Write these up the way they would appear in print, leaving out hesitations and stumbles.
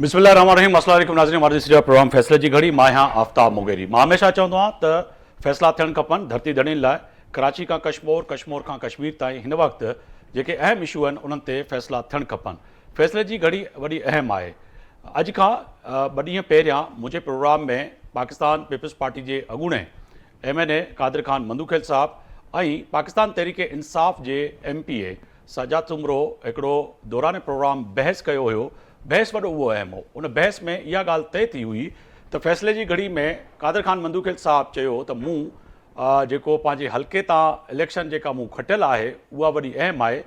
बिस्मिल्लाहिर्रहमानिर्रहीम। अस्सलाम वालेकुम नाज़रीन, हमारे सिलसिला प्रोग्राम फ़ैसले जी घड़ी। मां यहाँ आफ्ताब मुगेरी। मां हमेशा चवंदो आहियां त फ़ैसला थियणु खपनि धरती धड़ियुनि लाइ, कराची खां कश्मीर, कश्मीर खां कश्मीर ताईं। हिन वक़्तु जेके अहम इशू आहिनि उन्हनि ते फ़ैसला थियणु खपनि। फ़ैसले जी घड़ी वॾी अहम आहे। अॼु खां ॿ ॾींहं पहिरियां मुंहिंजे प्रोग्राम में पाकिस्तान पीपल्स पार्टी जे अॻूणे MNA कादिर ख़ान मंदूखेल साहब ऐं पाकिस्तान तहरीक इंसाफ़ जे MPA सजाद सुमरो हिकिड़ो दौरान प्रोग्राम बहस कयो हुयो। बहस वॾो उहो अहम हो। उन बहस में इहा ॻाल्हि तय थी हुई त फ़ैसिले जी घड़ी में कादिर ख़ान मंदूखेल साहब चयो त मूं जेको पंहिंजे हल्के तां इलेक्शन जेका मूं खटियल आहे उहा वॾी अहम आहे,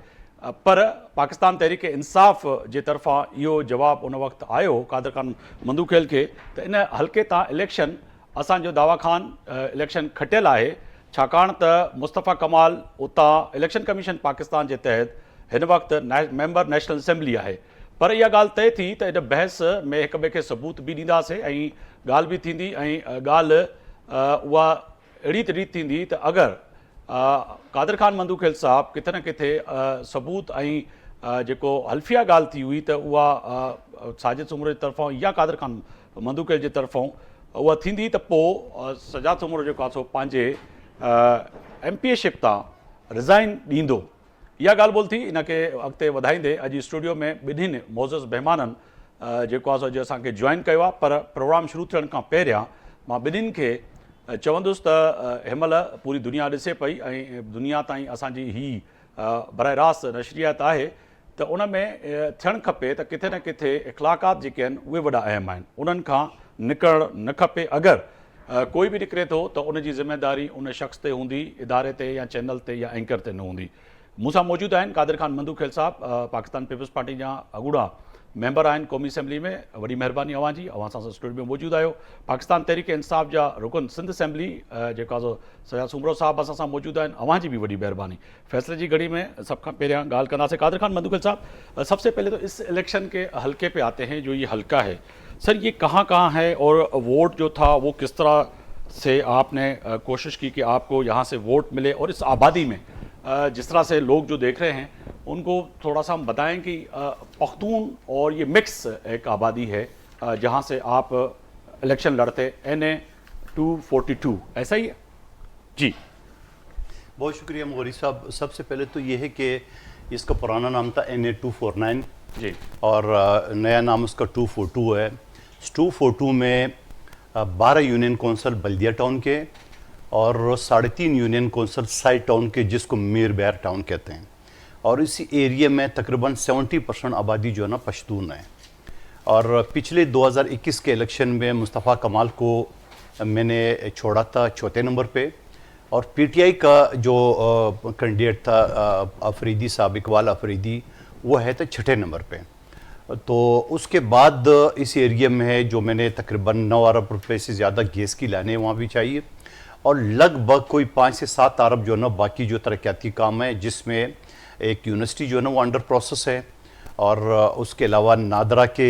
पर पाकिस्तान तहरीक इंसाफ़ जे तरफ़ां इहो जवाबु उन वक़्तु आयो कादिर ख़ान मंदूखेल खे त इन हल्के तां इलेक्शन असांजो दावा ख़ान इलेक्शन खटियल आहे, छाकाणि त मुस्तफ़ा कमाल उतां इलेक्शन कमीशन पाकिस्तान जे तहत हिन वक़्तु मेंबर नेशनल असेंबली आहे। पर इहा ॻाल्हि तय थी त इन बहस में हिक ॿिए खे सबूत बि ॾींदासीं ऐं ॻाल्हि बि थींदी ऐं ॻाल्हि उहा अहिड़ी रीति थींदी त अगरि कादिर ख़ान मंदूखेल साहब किथे न किथे सबूत ऐं जेको हल्फिया ॻाल्हि थी हुई त उहा साजिद सुमरो जे तरफ़ां या कादिर ख़ान मंदूखेल जे तरफ़ां उहा थींदी त पोइ सजाद सुमरो जेको आहे सो पंहिंजे MPA शिप तां रिज़ाइन ॾींदो। इहा ॻाल्हि ॿोल थी। इनखे अॻिते वधाईंदे अॼु स्टूडियो में ॿिन्हिनि मोज़ज़ महिमाननि जेको आहे सो अॼु असांखे जॉइन कयो आहे, पर प्रोग्राम शुरू थियण खां पहिरियां मां ॿिन्हिनि खे चवंदुसि त हिनमहिल पूरी दुनिया ॾिसे पई ऐं दुनिया ताईं असांजी हीअ बराह रास्त नशरियात आहे त उन में थियणु खपे त किथे न किथे इख़लाक़ात जेके आहिनि उहे वॾा अहम आहिनि, उन्हनि खां निकिरणु न खपे। अगरि कोई बि निकिरे थो त उनजी ज़िमेदारी उन शख़्स ते हूंदी, इदारे ते या चैनल ते या एंकर ते न हूंदी। मूंसां मौजूदु आहिनि कादिर ख़ान मंदूखेल साहब, पाकिस्तान पीपल्स पार्टी जा अॻूणा मेंबर आहिनि क़ौमी असेंबली में। वॾी महिरबानी अव्हां जी, अव्हां सां स्टूडियो में मौजूदु आहियो। पाकिस्तान तहरीक इंसाफ़ जा रुकन सिंध असेंबली जेका सजाद सुमरो साहब असां सां मौजूदु आहिनि, अव्हां जी बि वॾी महिरबानी। फ़ैसले जी घड़ी में सब खां पहिरियां ॻाल्हि कंदासीं। कादिर ख़ान मंदूखेल साहब, सबसे पहले तो इस इलेक्शन के हल्के पे आते हैं, जो ये हल्का है सर, ये कहाँ कहाँ है और वोट जो था वो किस तरह से आपने कोशिश की कि आपको यहाँ से वोट मिले, और इस आबादी में जिस तरह से लोग जो देख रहे हैं उनको थोड़ा सा हम बताएं कि पख्तून और ये मिक्स एक आबादी है जहाँ से आप इलेक्शन लड़ते, NA 242 ऐसा ही है जी? बहुत शुक्रिया मुगरी साहब। सबसे पहले तो ये है कि इसका पुराना नाम था NA 249 जी, और नया नाम उसका 242 है। 242 में 12 यूनियन कौंसल बल्दिया टाउन के और 3.5 यूनियन कौंसल साइड टाउन के, जिसको मीर बैर टाउन कहते हैं। और इसी एरिया में तकरीबन 70% आबादी जो है ना पश्तून है। और पिछले 2021 के इलेक्शन में मुस्तफ़ा कमाल को मैंने छोड़ा था 4थे नंबर पे, और PTI का जो कैंडिडेट था अफरीदी साहब, इकबाल अफरीदी, वो है तो 6ठे नंबर पे। तो उसके बाद इस एरिया में जो मैंने तकरीबन 9 अरब रुपए से ज़्यादा गैस की लाइनें वहाँ भी चाहिए, और लगभग कोई 5 से 7 अरब जो है ना बाकी जो तरक्याती काम है, जिसमें एक यूनिवर्सिटी जो है ना वो अंडर प्रोसेस है, और उसके अलावा नादरा के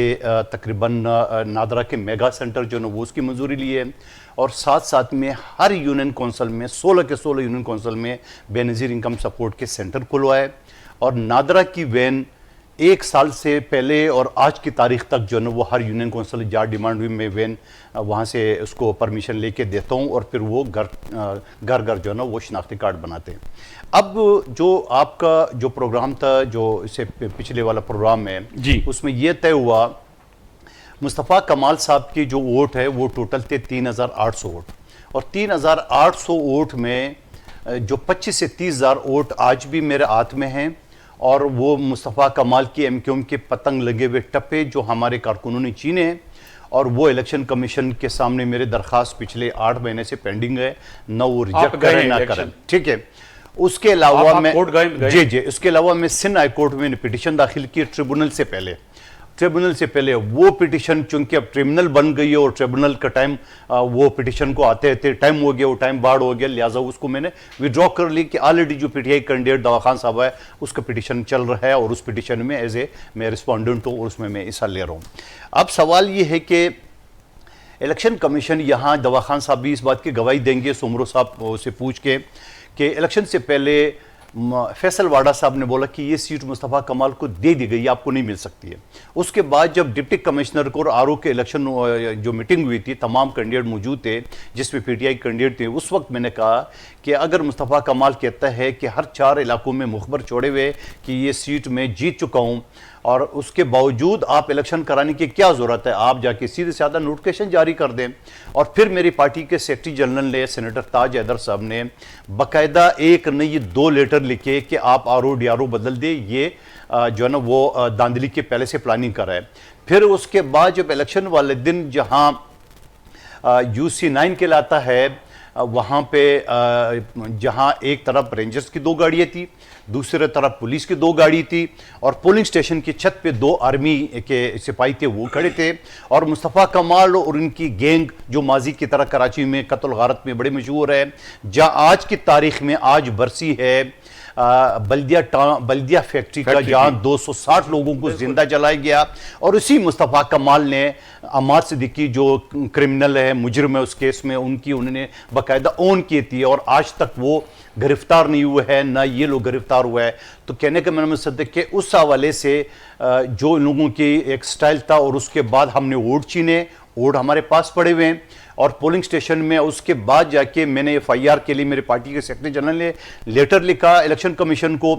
तकरीबन नादरा के मेगा सेंटर जो है ना वो उसकी मंजूरी ली है, और साथ साथ में हर यूनियन कौंसल में 16 के 16 यूनियन कौंसल में बेनज़ीर इनकम सपोर्ट के सेंटर खुलवाए। और नादरा की वैन 1 साल से पहले और आज की तारीख तक जो है ना वो हर यूनियन कौंसल जहाँ डिमांड हुई मैं वैन वहाँ से उसको परमिशन लेके देता हूँ, और फिर वो घर घर जो है ना वो शनाख्ती कार्ड बनाते हैं। अब जो आपका जो प्रोग्राम था, जो इससे पिछले वाला प्रोग्राम है जी, उसमें यह तय हुआ मुस्तफ़ा कमाल साहब की जो वोट है वो टोटल थे 3800 वोट, और 3800 वोट में जो 25 से 30,000 वोट आज भी मेरे हाथ में हैं, और वो मुस्तफ़ा कमाल की MQM के पतंग लगे हुए टप्पे जो हमारे कारकुनों ने छीने हैं, और वो इलेक्शन कमीशन के सामने मेरे दरख्वास्त पिछले 8 महीने से पेंडिंग है, न वो रिजेक्ट करें ना करें, ठीक है। उसके अलावा मैं जी उसके अलावा मैं सिंध हाई कोर्ट में पिटिशन दाखिल की ट्रिब्यूनल से पहले। वो पिटिशन चूंकि अब ट्रिब्यूनल बन गई है और ट्रिब्यूनल का टाइम वो पिटिशन को आते टाइम हो गया, वो टाइम बाढ़ हो गया, लिहाजा उसको मैंने विड्रॉ कर ली कि ऑलरेडी जो PTI कैंडिडेट दवा खान साहब है उसका पिटिशन चल रहा है, और उस पिटिशन में एज ए मैं रिस्पॉन्डेंट हूँ और उसमें मैं हिस्सा ले रहा हूँ। अब सवाल ये है कि इलेक्शन कमीशन, यहाँ दवा खान साहब भी इस बात की गवाही देंगे सुमरो साहब से पूछ के, कि इलेक्शन से पहले फैसल वाडा साहब ने बोला कि ये सीट मुस्तफ़ा कमाल को दे दी गई, आपको नहीं मिल सकती है। उसके बाद जब डिप्टी कमिश्नर को और आरओ के इलेक्शन जो मीटिंग हुई थी, तमाम कैंडिडेट मौजूद थे जिसमें पीटीआई कैंडिडेट थे, उस वक्त मैंने कहा कि अगर मुस्तफ़ा कमाल कहता है कि हर 4 इलाकों में मुखबर छोड़े हुए कि ये सीट मैं जीत चुका हूँ और उसके बावजूद आप इलेक्शन कराने की क्या ज़रूरत है, आप जाके सीधे साधा नोटिफिकेशन जारी कर दें। और फिर मेरी पार्टी के सेक्रेटरी जनरल ने, सेनेटर ताज हैदर साहब ने बाकायदा एक नहीं 2 लेटर लिखे कि आप आरओ डीआरओ बदल दे, ये जो है ना वो धांधली के पहले से प्लानिंग कर रहा है। फिर उसके बाद जब इलेक्शन वाले दिन जहाँ UC9 कहलाता है, वहाँ पे जहाँ एक तरफ रेंजर्स की 2 गाड़ियाँ थी, दूसरी तरफ पुलिस की 2 गाड़ी थी और पोलिंग स्टेशन की छत पे 2 आर्मी के सिपाही थे, वो खड़े थे। और मुस्तफ़ा कमाल और उनकी गैंग जो माजी की तरह कराची में कत्ल गारत में बड़े मशहूर है, जहाँ आज की तारीख में आज बरसी है बल्दिया फैक्ट्री का, जहाँ 260 लोगों को जिंदा जलाया गया। और उसी मुस्तफ़ा कमाल ने अमार सिद्दीकी जो क्रिमिनल है, मुजरिम है उस केस में, उन्होंने बाकायदा ऑन की थी और आज तक वो गिरफ्तार नहीं हुए हैं, ना ये लोग गिरफ्तार हुआ है। तो कहने का मैंने सदक के उस हवाले से जो लोगों की एक स्टाइल था, और उसके बाद हमने वोट छीने, वोट हमारे पास पड़े हुए हैं और पोलिंग स्टेशन में उसके बाद जाके मैंने FIR के लिए मेरे पार्टी के सेक्रेटरी जनरल ने लेटर लिखा इलेक्शन कमीशन को,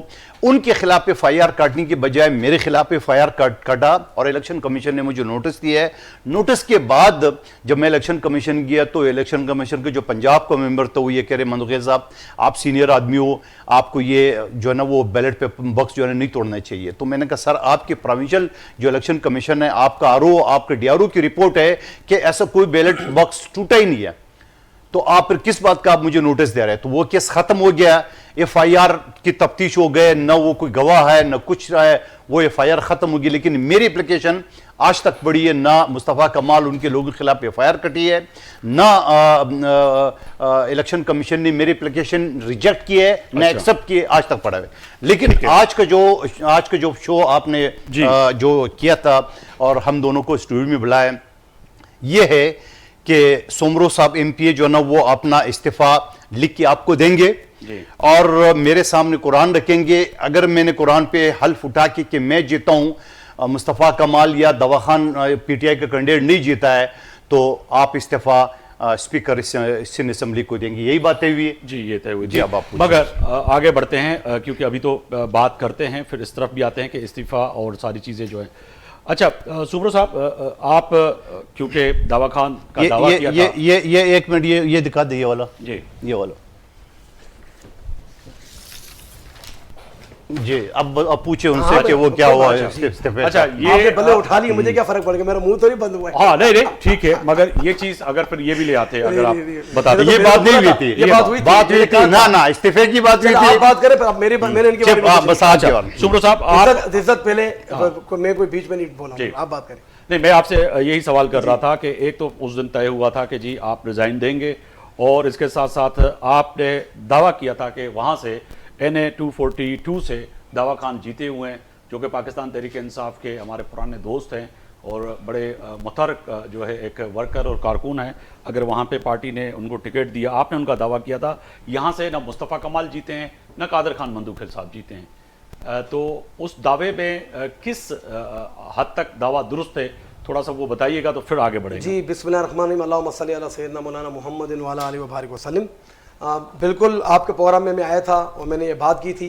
उनके खिलाफ FIR काटने की बजाय मेरे खिलाफ FIR काटा और इलेक्शन कमीशन ने मुझे नोटिस दिया है। नोटिस के बाद जब मैं इलेक्शन कमीशन गया तो इलेक्शन कमीशन के जो पंजाब का मेंबर था वो ये कह रहे मंदुखे साहब आप सीनियर आदमी हो, आपको ये जो है ना वो बैलेट पेपर बॉक्स जो है नहीं तोड़ना चाहिए। तो मैंने कहा सर आपके प्रोविंशियल जो इलेक्शन कमीशन है, आपका आरओ, आपके DRO की रिपोर्ट है कि ऐसा कोई बैलेट बॉक्स टूटा ही नहीं है, तो आप फिर किस बात का आप मुझे नोटिस दे रहे हैं। तो वो केस खत्म हो गया, FIR की तफ्तीश हो गए, न वो कोई गवाह है न कुछ है, वो FIR खत्म होगी। लेकिन मेरी एप्लीकेशन आज तक पड़ी है, ना मुस्तफ़ा कमाल उनके लोगों के खिलाफ FIR कटी है, ना इलेक्शन कमीशन ने मेरी एप्लीकेशन रिजेक्ट की है, ना एक्सेप्ट की है, आज तक पड़ा है। लेकिन आज का जो शो आपने जो किया था और हम दोनों को स्टूडियो में बुलाया, ये है कि सोमरो साहब MPA जो ना वो अपना इस्तीफा लिख के आपको देंगे और मेरे सामने कुरान रखेंगे। अगर मैंने कुरान पे हल्फ उठा के कि मैं जीता हूं, मुस्तफ़ा कमाल या दवा खान PTI का कैंडिडेट नहीं जीता है, तो आप इस्तीफा स्पीकर सिंध असेंबली को देंगे। यही बात तय हुई है जी, ये तय हुई जी। अब आप मगर आगे बढ़ते हैं क्योंकि अभी तो बात करते हैं, फिर इस तरफ भी आते हैं कि इस्तीफा और सारी चीज़ें जो है। अच्छा सुब्रो साहब, आप क्योंकि दावा खान का दावा किया था, ये 1 मिनट ये दिखा दे, ये वाला जी, ये वाला जी। अब पूछे उनसे कि वो क्या हुआ है इस्तीफे। अच्छा, आपने ये बल्ले उठा लिए, मुझे क्या फर्क पड़ गया, मेरा मुंह तो नहीं बंद हुआ है। हाँ नहीं ठीक है, मगर ये चीज अगर फिर ये भी ले आते, अगर आप बता दें। ये बात नहीं हुई थी, ये बात हुई थी ना इस्तीफे की बात हुई थी। आप बात करें, मैंने इनके बारे में बस आज सुब्रो साहब आप इज्जत पहले, मैं कोई बीच में नहीं बोला, आप बात करें। नहीं, मैं आपसे यही सवाल कर रहा था कि एक तो उस दिन तय हुआ था कि जी आप रिजाइन देंगे, और इसके साथ साथ आपने दावा किया था कि वहां से NA 242 से दावा खान जीते हुए हैं, जो कि पाकिस्तान तहरीक इंसाफ के हमारे पुराने दोस्त हैं और बड़े मुतहरक जो है एक वर्कर और कारकुन है। अगर वहाँ पे पार्टी ने उनको टिकट दिया, आपने उनका दावा किया था, यहाँ से ना मुस्तफ़ा कमाल जीते हैं ना कादर खान मंदुखेल साहब जीते हैं, तो उस दावे में किस हद तक दावा दुरुस्त है, थोड़ा सा वो बताइएगा तो फिर आगे बढ़ेंगे। जी, बिस्मिल्लाहिर्रहमानिर्रहीम, अल्लाहुम्मा सल्ली अला सय्यदना मौलाना मुहम्मद व अला आलिहि व बारिक वसल्लम। बिल्कुल आपके प्रोग्राम में मैं आया था और मैंने ये बात की थी,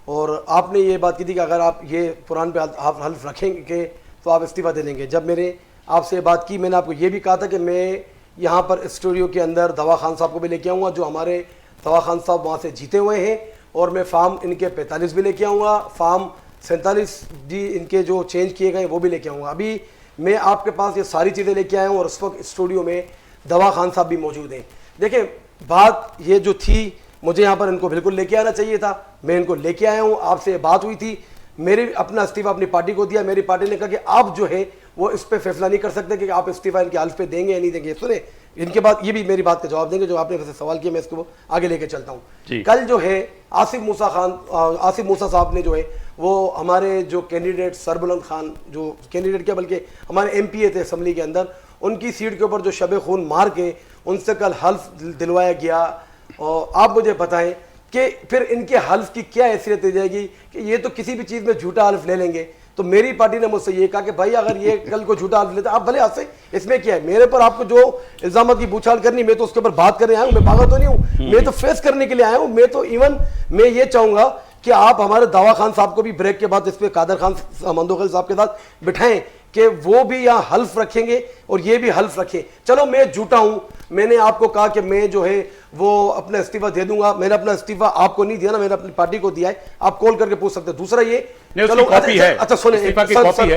और आपने ये बात की थी कि अगर आप ये कुरान पे आप हल्फ रखेंगे तो आप इस्तीफ़ा दे देंगे। जब मैंने आपसे बात की, मैंने आपको ये भी कहा था कि मैं यहाँ पर स्टूडियो के अंदर दवा खान साहब को भी लेके आऊँगा, जो हमारे दवा खान साहब वहाँ से जीते हुए हैं, और मैं फार्म इनके 45 भी लेके आऊँगा, फार्म 47 जी इनके जो चेंज किए गए वो भी लेके आऊँगा। अभी मैं आपके पास ये सारी चीज़ें लेके आया हूँ और उस वक्त स्टूडियो में दवा खान साहब भी मौजूद हैं। देखें, बात ये जो थी, मुझे यहाँ पर इनको बिल्कुल लेके आना चाहिए था, मैं इनको लेके आया हूँ। आपसे ये बात हुई थी, मेरी अपना इस्तीफा अपनी पार्टी को दिया, मेरी पार्टी ने कहा कि आप जो है वो इस पर फैसला नहीं कर सकते कि आप इस्तीफा इनके हल्फ पे देंगे या नहीं देंगे। सुने, इनके बाद ये भी मेरी बात का जवाब देंगे जो आपने वैसे सवाल किया, मैं इसको आगे लेके चलता हूँ। कल जो है आसिफ मूसा साहब ने जो है वो हमारे जो कैंडिडेट सरबुलंद खान, जो कैंडिडेट क्या बल्कि हमारे MPA थे असम्बली के अंदर, उनकी सीट के ऊपर जो शब खून मार के उनसे कल हल्फ दिलवाया गया। और आप मुझे बताएं कि फिर इनके हल्फ की क्या हैसियत हो जाएगी कि ये तो किसी भी चीज़ में झूठा हल्फ ले लेंगे। तो मेरी पार्टी ने मुझसे ये कहा कि भाई अगर ये कल को झूठा हल्फ लेते आप भले हंसे, इसमें क्या है, मेरे पर आपको जो इल्जाम की बूछाड़ करनी, मैं तो उसके ऊपर बात करने आया हूँ, मैं पागल तो नहीं हूँ, मैं तो फेस करने के लिए आया हूँ। मैं तो इवन मैं ये चाहूंगा कि आप हमारे दावा खान साहब को भी ब्रेक के बाद इस पे कादर खान मंदोखिल साहब के साथ बिठाएं कि वो भी यहाँ हल्फ रखेंगे और ये भी हल्फ रखें। चलो मैं झूठा हूं, मैंने आपको कहा कि मैं जो है वो अपना इस्तीफा दे दूंगा, मैंने अपना इस्तीफा आपको नहीं दिया ना, मैंने अपनी पार्टी को दिया है, आप कॉल करके पूछ सकते हैं। दूसरा ये चलो कॉपी है, अच्छा सुने,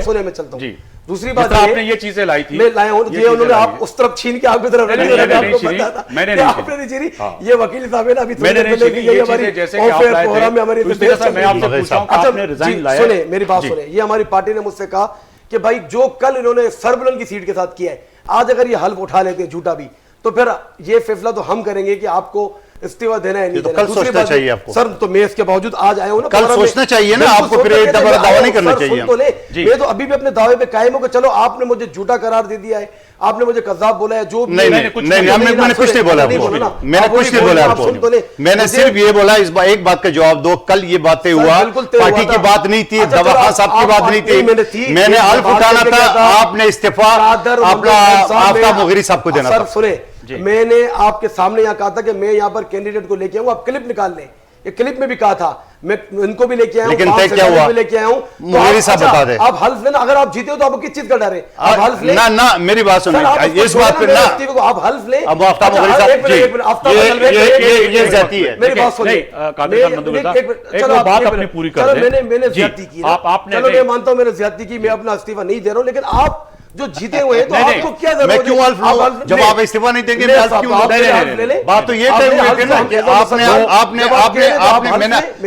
सुने मैं चलता हूँ। दूसरी बात आपने ये चीजें लाई थी, मैं लाया हूँ, ये उन्होंने आप उस तरफ छीन के आपकी तरफ मैंने नहीं छीनी, ये वकील साहब है ना, अभी सुने मेरी बात सुने, ये हमारी पार्टी ने मुझसे कहा कि भाई जो कल इन्होंने सरबुलंद की सीट के साथ किया है, आज अगर ये हल्फ उठा लेते हैं झूठा भी, तो फिर ये फैसला तो हम करेंगे कि आपको इस्तीफा देना है नहीं तो देना। कल सोचना चाहिए आपको सर, तो मैं इसके बावजूद आज आया हूं ना, कल सोचना चाहिए ना आपको, फिर एक दफा दावा नहीं करना चाहिए। मैं तो अभी भी अपने दावे पे कायम हूं कि चलो आपने मुझे झूठा करार दे दिया है, आपने मुझे कज़्ज़ाब बोला है, जो नहीं मैंने कुछ नहीं बोला आपको, मैंने कुछ नहीं बोला आपको, मैंने सिर्फ ये बोला इस एक बात का जवाब दो, कल ये बातें हुआ, पार्टी की बात नहीं थी, दवा खान साहब की बात नहीं थी, मैंने हल्फ उठाना था, आपने इस्तीफा अपना आफ्ताब मोगेरी साहब को देना था। सर सुने, मैंने आपके सामने यहाँ कहा था कि मैं यहाँ पर कैंडिडेट को लेके आऊंगा, आप क्लिप निकाल लें, ये क्लिप में भी कहा था, मैं इनको भी लेके आया हूं, लेकिन तय क्या हुआ, लेके आया हूं, मोगेरी साहब बता दे, आप हल्फ लेना, अगर आप जीते हो तो आपको किस चीज का डर है, आप हल्फ ले ना ना, मेरी बात सुनो इस बात पे ना, आप हल्फ ले। अब आफ्ताब मोगेरी साहब ये जाती है, मेरी बात सुनिए, चलो बात अपनी पूरी कर दें। मैंने ज्यादती की, चलो मैं मानता हूं मैंने ज्यादती की, मैं अपना इस्तीफा नहीं दे रहा हूं, लेकिन आप जो जीते हुए हैं तो आपको क्या जरूरत है, मैं क्यों हल्फ लूं? जब आप इस्तीफा नहीं देंगे मैं हल्फ क्यों लूं? बात तो ये तय हुई थी ना कि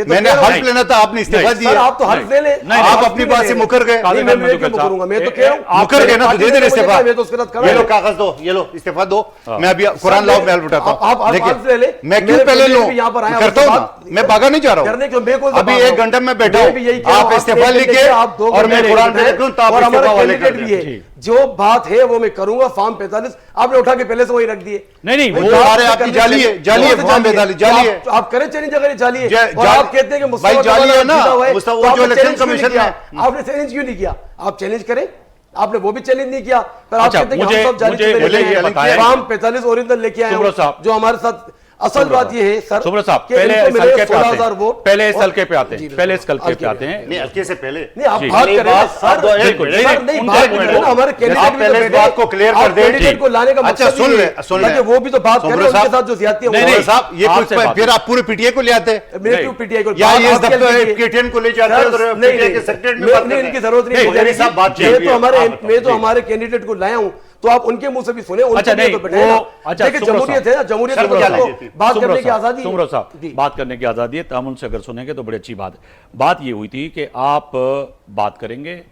मैंने हल्फ लेना था, आपने इस्तीफा दिया, आप तो हल्फ ले लें, आप अपनी बात से मुकर गए, मैं क्यों मुकरूंगा, मैं तो कह रहा हूं मुकर गए ना, तो दे दे इस्तीफा, मैं तो उसके साथ खड़ा ये लो कागज दो, ये लो इस्तीफा दो, मैं अभी कुरान लाओ, मैं हल्फ उठाता हूं, आप हल्फ ले ले, मैं क्यों पहले लूं, करता हूं ना, मैं भागा नहीं जा रहा हूं, अभी 1 घंटा में बैठा हूं, आप इस्तीफा लेके और मैं कुरान पढ़ दूं, तो आप इस्तीफा वाले कर दें। जो बात है वो मैं करूंगा। फॉर्म 45 आपने उठा के पहले से वही रख दिए, नहीं वो सारे आपकी जाली है, जाली है, फॉर्म 45 जाली है, आप करें चैलेंज अगर जाली है और आप कहते हैं कि भाई जाली है ना, वो जो इलेक्शन कमीशन है, आपने चैलेंज क्यों नहीं किया? आप चैलेंज करें, आपने वो भी चैलेंज नहीं किया, पर आप अच्छा, कहते हैं कि हम सब जाली फॉर्म 45 ओरिजिनल लेके आए हैं जो हमारे साथ। असल बात ये है सर, सुब्रत साहब पहले इस हल्के पे आते हैं, पहले इस हल्के पे आते हैं, पहले इस हल्के पे आते हैं, नहीं हल्के से पहले नहीं आप बात करें ना सर, नहीं बात करें ना, हमारे कैंडिडेट पहले इस बात को क्लियर कर दे, कैंडिडेट को लाने का अच्छा सुन ले, वो भी तो बात करें, उनके साथ जो ज्यादती है नहीं साहब, ये कुछ फिर आप पूरे पीटीए को ले आते, मैं क्यों पीटीआई को या ये केटीएन को ले जाते हैं, पीटीए के सेक्रेटरी में बात करें, इनकी जरूरत नहीं, साहब बात मैं तो हमारे कैंडिडेट को लाया हूं, तो आप उनके मुंह से भी सुने, अच्छा नहीं वो अच्छा जमहूरियत है ना, जमहूरियत बात करने की आजादी, सुब्रत साहब बात करने की आजादी है, हम उनसे अगर सुनेंगे तो बड़ी अच्छी बात है। बात ये हुई थी कि आप बात करेंगे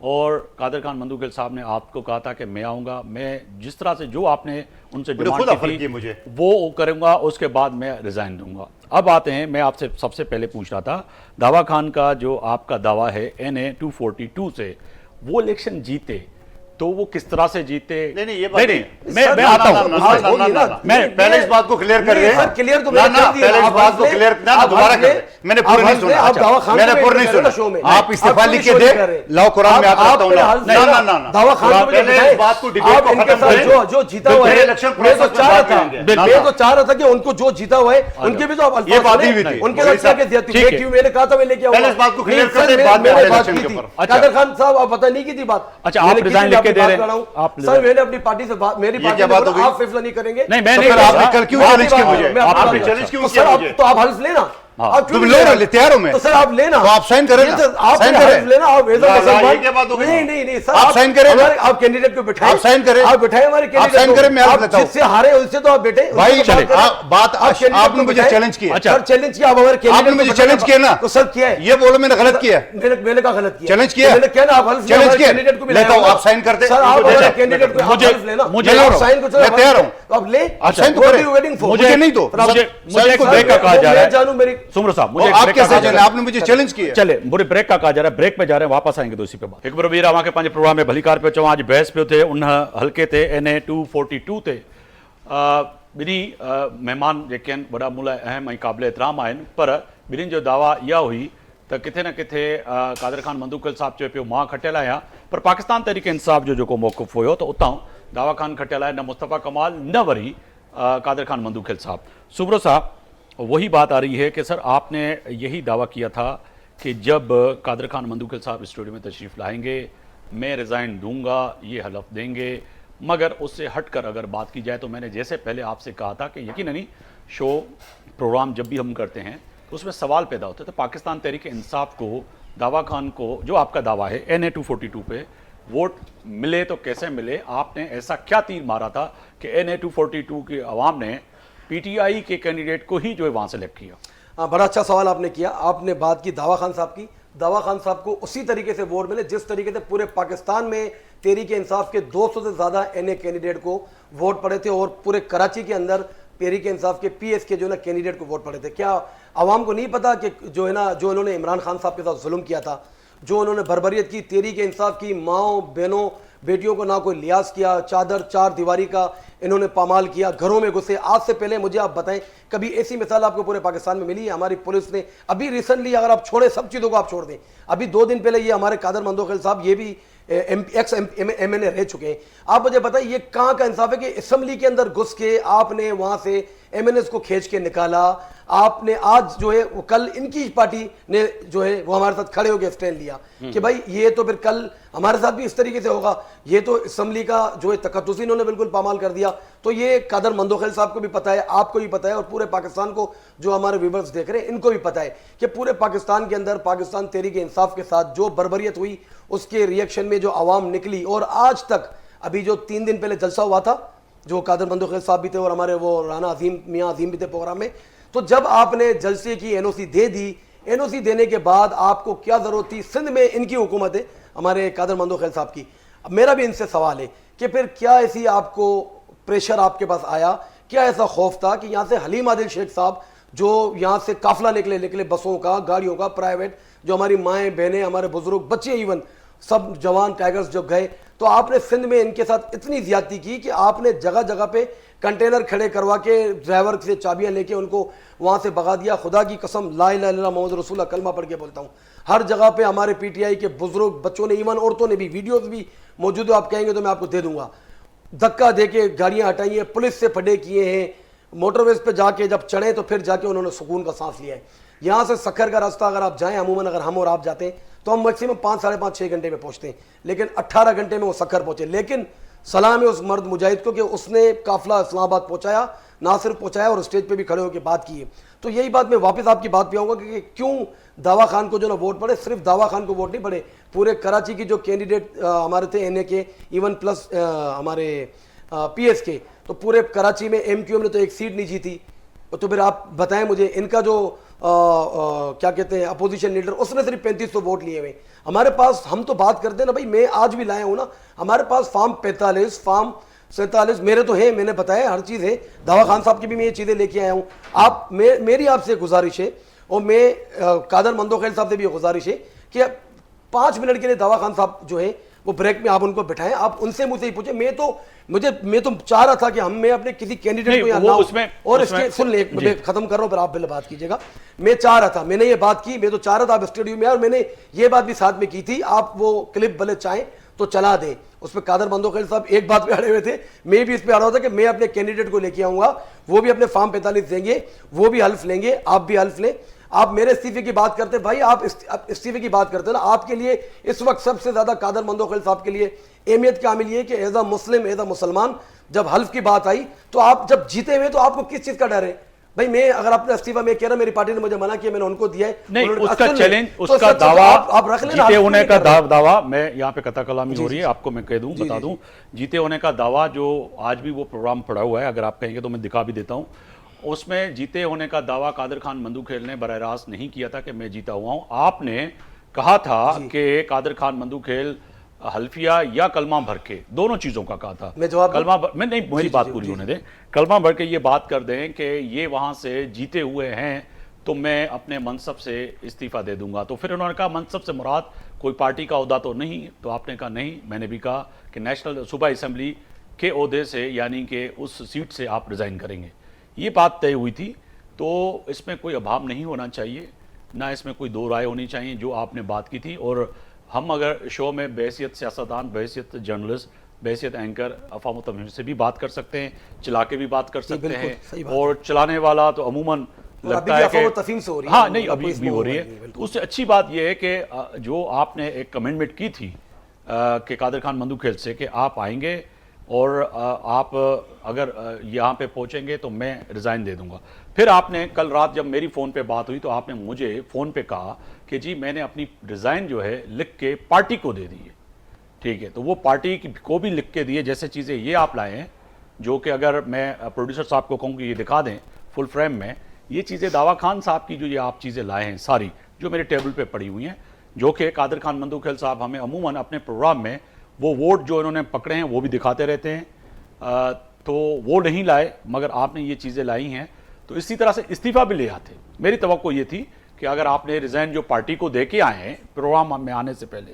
और कादर खान मंदोखिल साहब ने आपको कहा था कि मैं आऊंगा, मैं जिस तरह से जो आपने उनसे डिमांड की थी मुझे वो करूंगा, उसके बाद मैं रिजाइन दूंगा। अब आते हैं, मैं आपसे सबसे पहले पूछ रहा था दावा खान का जो आपका दावा है NA 242 से वो इलेक्शन जीते तो वो किस तरह से जीते? नहीं ये बात नहीं मैं आता हूं, मैं पहले इस बात को क्लियर कर दे, क्लियर तो ना पहले इस बात को क्लियर ना दोबारा कर दे, मैंने पूरी नहीं सुना, मैंने पूरी नहीं सुना, आप इस्तीफा लिख के दे लाओ, कुरान में आता हूं ना ना दावा खान पहले इस बात को डिबेट को खत्म करें, जो जीता हुआ है मैं तो चाह रहा था कि उनको जो जीता हुआ है उनके भी तो आप ये बात ही हुई थी, उनके साथ क्या ज्यादती क्यों, मैंने कहा था मैं लेके आऊंगा, पहले इस बात को क्लियर कर दे, बाद में इलेक्शन के ऊपर। कादर खान साहब आप पता नहीं की थी बात, अच्छा आप रिजाइन लिख के दे रहे हैं आप? सर मैंने अपनी पार्टी से बात, मेरी पार्टी बात हो गई, आप फैसला नहीं करेंगे, नहीं मैं नहीं, आपने कल क्यों चैलेंज किया मुझे, आपने चैलेंज क्यों किया मुझे, तो आप हल्फ लेना, तुम लो रहे तैयार हो मैं, तो सर आप लेना, तो आप साइन करें ना, आप साइन करें लेना, आप क्या बात हो गई, नहीं सर आप साइन करें, आप कैंडिडेट को बिठाएं, आप साइन करें, आप बिठाएं हमारे कैंडिडेट, आप साइन करें, मैं आप बताऊं जिससे हारे उससे तो आप बैठे भाई, बात आपने मुझे चैलेंज किया, सर चैलेंज किया, आप हमारे कैंडिडेट आपने मुझे चैलेंज किया ना, तो सर किया है, ये बोलो मैंने गलत किया, मैंने कहा गलत किया, चैलेंज किया, मैंने क्या ना आप हल्फ चैलेंज किया, कैंडिडेट को भी लेता हूं, आप साइन करते, सर आप हमारे कैंडिडेट को आप हल्फ लेना, मुझे साइन को मैं तैयार हूं, तो आप ले, आप साइन तो करें, मुझे नहीं तो मुझे एक ब्रेक का कहा जा रहा है, जानू मेरी सुब्रत साहब मुझे आप कैसे जाने, आपने मुझे चैलेंज किया, चले बुरे ब्रेक का कहा जा रहा है, ब्रेक पे जा रहे हैं, वापस आएंगे तो इसी पे बात। एक बार वीर के पंहिंजे प्रोग्राम में भलीकार पे चऊं, आज बहस पे थे, उन हल्के थे NA 242 ते ॿिन्ही महिमान जेके आहिनि वॾा मुल अहम ऐं क़ाबिल एतिराम आहिनि, पर ॿिन्हिनि जो दावा इहा हुई त किथे न किथे कादिर ख़ान मंदूकल साहिबु चए पियो मां खटियल आहियां, पर पाकिस्तान तहरीक इंसाफ़ जो जेको मौक़िफ़ हुयो त उतां दावा ख़ान खटियल आहे, न मुस्तफ़ा कमाल न वरी कादिर ख़ान मंदूकल साहब। सुब्रो साहब, वही बात आ रही है कि सर आपने यही दावा किया था कि जब कादिर ख़ान मंदूकल साहब स्टूडियो में तशरीफ़ लाएंगे मैं रिज़ाइन दूंगा, ये हलफ देंगे, मगर उससे हटकर अगर बात की जाए तो मैंने जैसे पहले आपसे कहा था कि यकीनन ही शो प्रोग्राम जब भी हम करते हैं तो उसमें सवाल पैदा होते थे। पाकिस्तान तहरीक इंसाफ को, दावा खान को, जो आपका दावा है NA 242 पे वोट मिले तो कैसे मिले, आपने ऐसा क्या तीर मारा था कि NA 242 की आवाम ने PTI के कैंडिडेट को ही जो है वहाँ सेलेक्ट किया? हाँ, बड़ा अच्छा सवाल आपने किया। आपने बात की दावा खान साहब की। दावा खान साहब को उसी तरीके से वोट मिले जिस तरीके से पूरे पाकिस्तान में तहरीक इंसाफ के 200 से ज़्यादा NA कैंडिडेट को वोट पड़े थे और पूरे कराची के अंदर तहरीक इंसाफ के PS के जो है ना कैंडिडेट को वोट पड़े थे। क्या आवाम को नहीं पता कि जो है ना, जो इन्होंने इमरान खान साहब के साथ जुल्म किया था, जो उन्होंने बर्बरियत की, तहरीक इंसाफ की माओ बहनों बेटियों को ना कोई लिहाज किया, चादर चार दीवारी का इन्होंने पामाल किया, घरों में घुसे। आज से पहले मुझे आप बताएं कभी ऐसी मिसाल आपको पूरे पाकिस्तान में मिली है? हमारी पुलिस ने अभी रिसेंटली, अगर आप छोड़े सब चीज़ों को आप छोड़ दें, अभी 2 दिन पहले ये हमारे कादर मंदोखिल साहब, ये भी एक्स MNA रह चुके हैं। आप मुझे बताइए ये कहाँ का इंसाफ है कि असेंबली के अंदर घुस के आपने वहाँ से MNAs को खींच के निकाला, आपने आज जो है वो कल इनकी पार्टी ने जो है वो हमारे साथ खड़े होकर स्टैंड लिया कि भाई ये तो फिर कल हमारे साथ भी इस तरीके से होगा, ये तो असेंबली का जो है तकद्दुस इन्होंने बिल्कुल पामाल कर दिया। तो ये कादर मंदोखिल साहब को भी पता है, आपको भी पता है, और पूरे पाकिस्तान को जो हमारे व्यूवर्स देख रहे हैं इनको भी पता है कि पूरे पाकिस्तान के अंदर पाकिस्तान तहरीक इंसाफ के साथ जो बर्बरियत हुई उसके रिएक्शन में जो आवाम निकली। और आज तक अभी जो 3 दिन पहले जलसा हुआ था, जो कादर मंदोखिल साहब भी थे और हमारे वो राना अजीम मियाँ अजीम भी थे प्रोग्राम में, तो जब आपने जलसे की NOC दे दी, NOC देने के बाद आपको क्या जरूरत थी? सिंध में इनकी हुकूमत है, हमारे कादर मंदोखिल साहब की। अब मेरा भी इनसे सवाल है कि फिर क्या ऐसी आपको प्रेशर आपके पास आया, क्या ऐसा खौफ था कि यहाँ से हलीम आदिल शेख साहब जो यहाँ से काफिला निकले बसों का, गाड़ियों का, प्राइवेट, जो हमारी माएँ बहनें, हमारे बुजुर्ग, बच्चे, इवन सब जवान टाइगर्स जब गए, तो आपने सिंध में इनके साथ इतनी ज्यादती की कि आपने जगह जगह पे कंटेनर खड़े करवा के ड्राइवर से चाबियां लेके उनको वहां से भगा दिया। खुदा की कसम, ला इलाहा इल्लल्लाह मोहम्मद रसूलुल्लाह कलमा पढ़ के बोलता हूँ, हर जगह पे हमारे PTI के बुजुर्ग, बच्चों ने, इवन औरतों ने भी, वीडियोस भी मौजूद है, आप कहेंगे तो मैं आपको दे दूंगा, धक्का दे के गाड़ियां हटाई हैं, पुलिस से फटे किए हैं, मोटरवेज पे जाके जब चढ़े तो फिर जाके उन्होंने सुकून का सांस लिया है। यहाँ से सक्खर का रास्ता अगर आप जाएं, अमूमन अगर हम और आप जाते हैं तो हम मैक्सिमम 5, साढ़े 5, 6 घंटे में पहुँचते हैं, लेकिन 18 घंटे में वो सक्खर पहुँचे। लेकिन सलाम है उस मर्द मुजाहिद को कि उसने काफिला इस्लामाबाद पहुँचाया, ना सिर्फ पहुँचाया और स्टेज पे भी खड़े होकर बात की है। तो यही बात मैं वापस आपकी बात पे आऊँगा कि क्यों दावा खान को जो ना वोट पड़े, सिर्फ दावा खान को वोट नहीं पड़े, पूरे कराची की जो कैंडिडेट हमारे थे NA के, इवन प्लस हमारे PS के, तो पूरे कराची में MQM ने तो एक सीट नहीं जीती। तो फिर आप बताएं मुझे, इनका जो क्या कहते हैं अपोजिशन लीडर, उसने सिर्फ 3500 वोट लिए हुए। हमारे पास, हम तो बात करते हैं ना भाई, मैं आज भी लाया हूँ ना, हमारे पास फॉर्म 45, फॉर्म 47 मेरे तो हैं, मैंने बताया हर चीज़ है, दावा खान साहब की भी मैं ये चीज़ें लेके आया हूँ। आप मेरी आपसे गुजारिश है, और मैं कादर मंदोखिल साहब से भी गुजारिश है कि 5 मिनट के लिए दावा खान साहब जो है वो ब्रेक में आप उनको बिठाएं, आप उनसे मुझसे ही पूछे। मैं तो चाह रहा था कि मैं अपने किसी कैंडिडेट को यहाँ लाऊं, और इसके सुन ले, मैं खत्म कर रहा हूँ फिर आप पहले बात कीजिएगा। मैं चाह रहा था, मैंने ये बात की, मैं तो चाह रहा था आप स्टूडियो में, और मैंने ये बात भी साथ में की थी, आप वो क्लिप भले चाहें तो चला दें। उसमें कादर मंदोखिल साहब एक बात पे अड़े हुए थे, मैं भी इस पे अड़ा था कि मैं अपने कैंडिडेट को लेके आऊंगा, वो भी अपने फॉर्म 45 देंगे, वो भी हल्फ लेंगे, आप भी हल्फ लें। आप मेरे इस्तीफे की बात करते भाई, आप इस्तीफे की बात करते ना, आपके लिए इस वक्त सबसे ज्यादा कादर मंदोखिल साहब के लिए अहमियत क्या मिली है कि as a Muslim, as a मुसलमान, जब हल्फ की बात आई तो आप जब जीते हुए तो आपको किस चीज का डर है भाई? मैं अगर अपना इस्तीफा मैं कह रहा, मेरी पार्टी ने मुझे मना किया, मैंने उनको दिया है, नहीं, उसका चैलेंज, उसका दावा, आप रख लेना, जीते होने का दावा, मैं यहाँ पे कथा कलामी हो रही है, आपको मैं कह दूं, बता दूं, जीते होने का दावा जो आज भी वो प्रोग्राम पड़ा हुआ है, अगर आप कहेंगे तो मैं दिखा भी देता हूँ। उसमें जीते होने का दावा कादिर खान मंदूखेल ने बराह रास्त नहीं किया था कि मैं जीता हुआ हूँ। आपने कहा था कि कादिर खान मंदूखेल हल्फिया या कलमा भर के, दोनों चीजों का कहा था। मैं जवाब कलमा मैं नहीं, मेरी बात पूरी होने दें। कलमा भर के ये बात कर दें कि ये वहां से जीते हुए हैं तो मैं अपने मनसब से इस्तीफा दे दूंगा। तो फिर उन्होंने कहा मनसब से मुराद कोई पार्टी का ओहदा तो नहीं? तो आपने कहा नहीं। मैंने भी कहा कि नेशनल सूबा असम्बली के ओहदे से यानी कि उस सीट से आप रिज़ाइन करेंगे। ये बात तय हुई थी, तो इसमें कोई अभाव नहीं होना चाहिए, ना इसमें कोई दो राय होनी चाहिए जो आपने बात की थी। और हम अगर शो में बहैसियत सियासतदान, बहैसियत जर्नलिस्ट, बहैसियत एंकर अफ़वाह तफहीम से भी बात कर सकते हैं, चला के भी बात कर सकते हैं, और चलाने वाला तो अमूमन लगता है कि तफहीम से हो रही है। हाँ नहीं, अभी भी हो रही है। तो उससे अच्छी बात यह है कि जो आपने एक कमेंटमेंट की थी कि कादर खान मंदूखेल से कि आप आएंगे और आप अगर यहाँ पे पहुँचेंगे तो मैं रिज़ाइन दे दूंगा। फिर आपने कल रात जब मेरी फ़ोन पे बात हुई तो आपने मुझे फ़ोन पे कहा कि जी मैंने अपनी रिज़ाइन जो है लिख के पार्टी को दे दी है। ठीक है, तो वो पार्टी को भी लिख के दिए, जैसे चीज़ें ये आप लाए हैं, जो कि अगर मैं प्रोड्यूसर साहब को कहूँ कि ये दिखा दें फुल फ्रेम में, ये चीज़ें दावा खान साहब की जो ये आप चीज़ें लाए हैं सारी, जो मेरे टेबल पे पड़ी हुई हैं, जो कि कादर खान मंदूखेल साहब हमें अमूमन अपने प्रोग्राम में वो वोट जो इन्होंने पकड़े हैं वो भी दिखाते रहते हैं, तो वो नहीं लाए, मगर आपने ये चीज़ें लाई हैं। तो इसी तरह से इस्तीफ़ा भी ले आते। मेरी तवक्को ये थी कि अगर आपने रिज़ाइन जो पार्टी को दे के आए हैं प्रोग्राम में आने से पहले,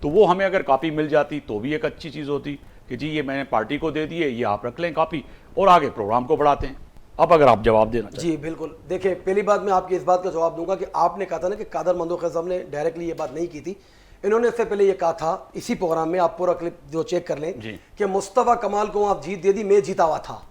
तो वो हमें अगर कापी मिल जाती तो भी एक अच्छी चीज़ होती कि जी ये मैंने पार्टी को दे दी है, ये आप रख लें कापी और आगे प्रोग्राम को बढ़ाते हैं। अब अगर आप जवाब देना चाहिए। जी बिल्कुल, देखिए पहली बात मैं आपकी इस बात का जवाब दूंगा कि आपने कहा था ना कि कादर मंदूखेल साहब ने डायरेक्टली ये बात नहीं की थी, इन्होंने इससे पहले ये कहा था इसी प्रोग्राम में, आप पूरा क्लिप जो चेक कर लें, कि मुस्तफ़ा कमाल को आप जीत दे दी, मैं जीता हुआ था।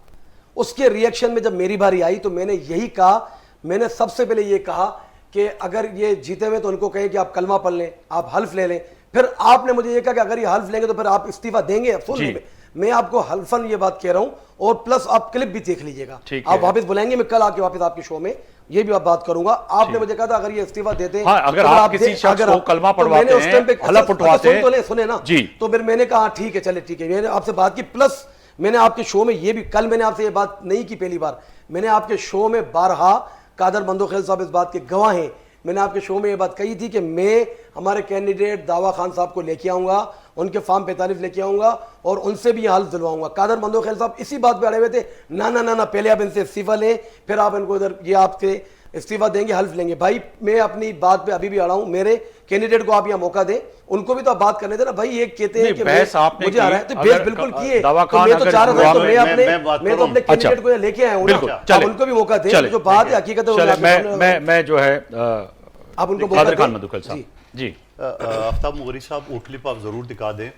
उसके रिएक्शन में जब मेरी बारी आई तो मैंने यही कहा, मैंने सबसे पहले ये कहा कि अगर ये जीते हुए तो उनको कहें कि आप कलमा पढ़ लें, आप हल्फ ले लें। फिर आपने मुझे ये कहा कि अगर ये हल्फ लेंगे तो फिर आप इस्तीफा देंगे फुल में। मैं आपको हल्फन ये बात कह रहा हूं, और प्लस आप क्लिप भी देख लीजिएगा, आप वापस बुलाएंगे, मैं कल आके वापस आपके शो में ये भी आप बात करूंगा। आपने मुझे कहा था अगर ये इस्तीफा देते हैं, हाँ, अगर आप किसी शख्स को कलमा पढ़वाते हैं, हलफ उठवाते हैं, सुने ना जी, तो फिर मैंने कहा ठीक है, चले ठीक है, मैंने आपसे बात की। प्लस मैंने आपके शो में ये भी, कल मैंने आपसे ये बात नहीं की पहली बार, मैंने आपके शो में बारहा, कादर मंदूखेल साहब इस बात के गवाह हैं, मैंने आपके शो में ये बात कही थी कि मैं हमारे कैंडिडेट दावा खान साहब को लेके आऊंगा, उनके फार्म 45 लेके आऊंगा और उनसे भी हल्फ दिलवाऊंगा। कादर मंदूखेल साहब इसी बात पे अड़े हुए थे, ना ना ना ना, पहले आप इनसे इस्तीफा लें, फिर आप इनको इधर ये आपसे इस्तीफा देंगे, हल्फ लेंगे। भाई मैं अपनी बात पे अभी भी अड़ा हूं, मेरे कैंडिडेट को आप यहाँ मौका दें, उनको भी तो आप बात करने देना। भाई ये कहते हैं कि मुझे आ रहा है, तो बेस बिल्कुल किए, तो मैं तो चाह रहा था, तो मैं तो अपने कैंडिडेट को लेके आया हूँ ना, आप उनको भी मौका दें, जो बात है हकीकत है। मैं जो है आप उनको कादर खान मंदूखेल साहब जी, आफ्ताब मुगेरी साहब वो क्लिप आप ज़रूर दिखा दें।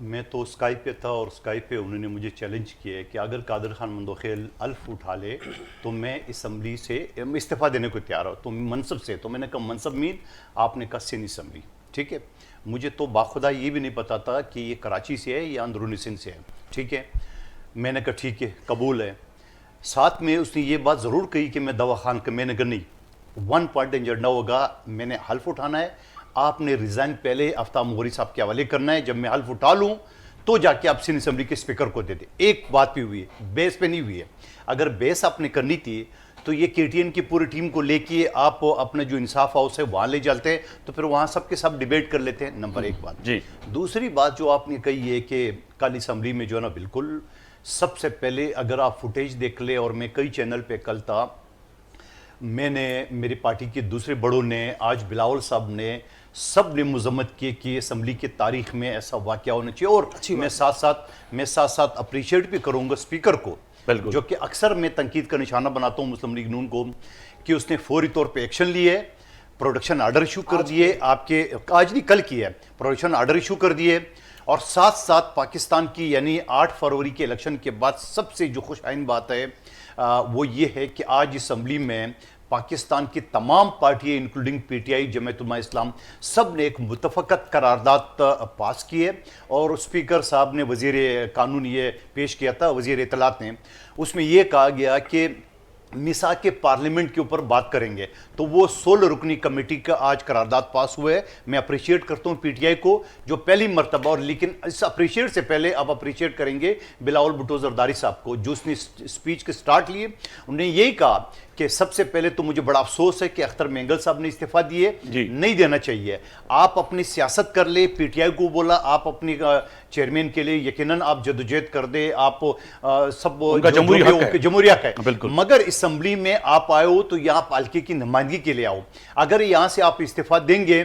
मैं तो स्काइप पे था और स्काइप पे उन्होंने मुझे चैलेंज किया है कि अगर कादर खान मंदूखेल अल्फ उठा ले तो मैं असम्बली से इस्तीफ़ा देने को तैयार हूँ, तो मनसब से। तो मैंने कहा मनसब मीन, आपने कहा सिंध असम्बली, ठीक है। मुझे तो बाखुदा ये भी नहीं पता था कि ये कराची से है या अंदरूनी सिंध से है, ठीक है। मैंने कहा ठीक है, कबूल है। साथ में उसने ये बात ज़रूर कही कि मैं दवा खान का, मैंने कहा नहीं, 1 पॉइंट एजेंडा होगा, मैंने हल्फ उठाना है, आपने रिज़ाइन पहले आफ्ताब मुगेरी साहब के हवाले करना है, जब मैं हल्फ उठा लूँ तो जाके आप सिंध असम्बली के स्पीकर को दे दे। एक बात भी हुई है, बेस पे नहीं हुई है। अगर बेस आपने करनी थी तो ये KTN की पूरी टीम को लेके आप अपना जो इंसाफ हाउस है वहाँ ले चलते हैं, तो फिर वहाँ सबके सब डिबेट कर लेते हैं। नंबर 1 बात जी। दूसरी बात जो आपने कही है कि कल असम्बली में जो है ना, बिल्कुल सबसे पहले अगर आप फुटेज देख ले, और मैं कई चैनल पे कल था, मैंने, मेरी पार्टी के दूसरे बड़ों ने, आज बिलावल साहब ने, सब ने मजम्मत की कि असम्बली की तारीख में ऐसा वाक़या होना चाहिए। और मैं साथ साथ अप्रिशिएट भी करूँगा स्पीकर को, जो कि अक्सर मैं तनकीद का निशाना बनाता हूँ मुस्लिम लीग नून को, कि उसने फौरी तौर पे एक्शन लिए, प्रोडक्शन आर्डर इशू कर दिए, आपके आज नहीं कल किया है, प्रोडक्शन आर्डर इशू कर दिए। और साथ साथ पाकिस्तान की यानी 8 फरवरी के इलेक्शन के बाद सबसे जो खुशआइन बात है वो ये है कि आज असम्बली में पाकिस्तान की तमाम पार्टियां इंक्लूडिंग PTI, जमात उलमा इस्लाम, सब ने एक मुतफ़क़त करारदाद पास की है। और स्पीकर साहब ने वज़ीर कानून ये पेश किया था, वज़ीर इत्तलात ने, उसमें यह कहा गया कि मिसाक पार्लियामेंट के ऊपर बात करेंगे। तो वो 16 रुकनी कमेटी का आज करारदाद पास हुआ है। मैं अप्रिशिएट करता हूँ PTI को जो पहली मरतबा, और लेकिन इस अप्रिशिएट से पहले अब अप्रिशिएट करेंगे बिलावल भुट्टो जरदारी साहब को, जो उसने स्पीच के स्टार्ट लिए। उन्होंने यही कहा कि सबसे पहले तो मुझे बड़ा अफसोस है कि अख्तर मेंगल साहब ने इस्तीफा दिए, नहीं देना चाहिए, आप अपनी सियासत कर ले। PTI को बोला आप अपनी चेयरमैन के लिए यकीनन आप जदोजहद कर दे, आप सब जमहूरी हक है, मगर असम्बली में आप आए हो तो यहाँ पालके की नुमाइंदगी के लिए आओ। अगर यहाँ से आप इस्तीफा देंगे